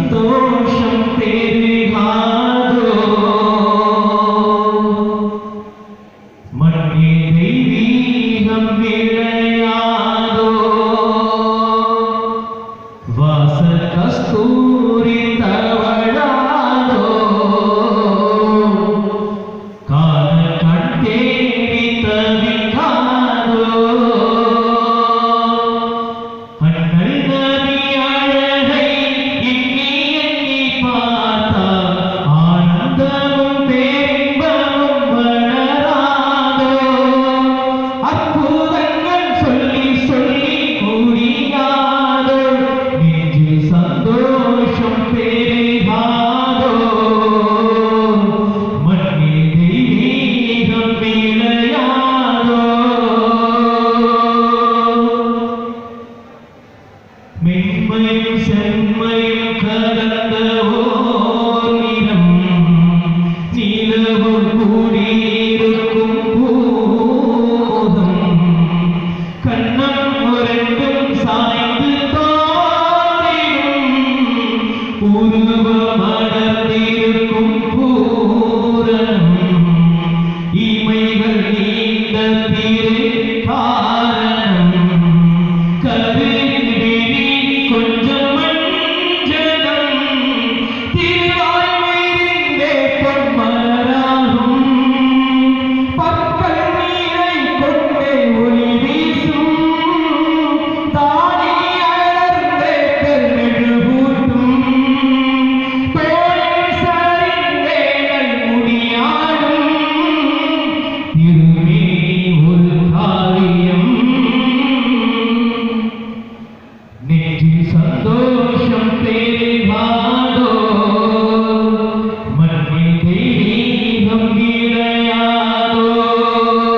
சந்தோஷம் பெருகாதோ மண்ணே தெய்வீகம் விளையாதோ வாச கஸ்தூரி தவழாதோ கால கண் தேடி தவிக்காதோ அண்ணல் நபி அழகை எண்ணி எண்ணி பார்த்தால் ஆனந்தமும் பேரின்பமும் வளராதோ அற்புதங்கள் சொல்லி சொல்லி முடியாதோ நெஞ்சில் சந்தோஷம் பெருகாதோ மண்ணில் தெய்வீகம் விளையாதோ மென்மையும் செம்மையும் கலந்த ஓர் நிறம் நிலவும் கூடியிருக்கும் பூதம் கண்ணம் ரெண்டும் சாய்ந்து தோன்றிடும் உருவம் அடர்ந்திருக்கும் பூரணம் இமைகள் நீண்ட திரு காரணம் கருவிழி கொஞ்சம் மஞ்சனம் திருவாய் மீறிந்தே பொன்மலராகும் பற்கள் நீரை கொண்டே ஒளி வீசும் தாடி அலர்ந்தே பெருமெழுகூட்டும் தோளில் சரிந்தே நல்முடியாடும் திருமேனி ஒரு காவியம் நெஞ்சில் சந்தோஷம் பெருகாதோ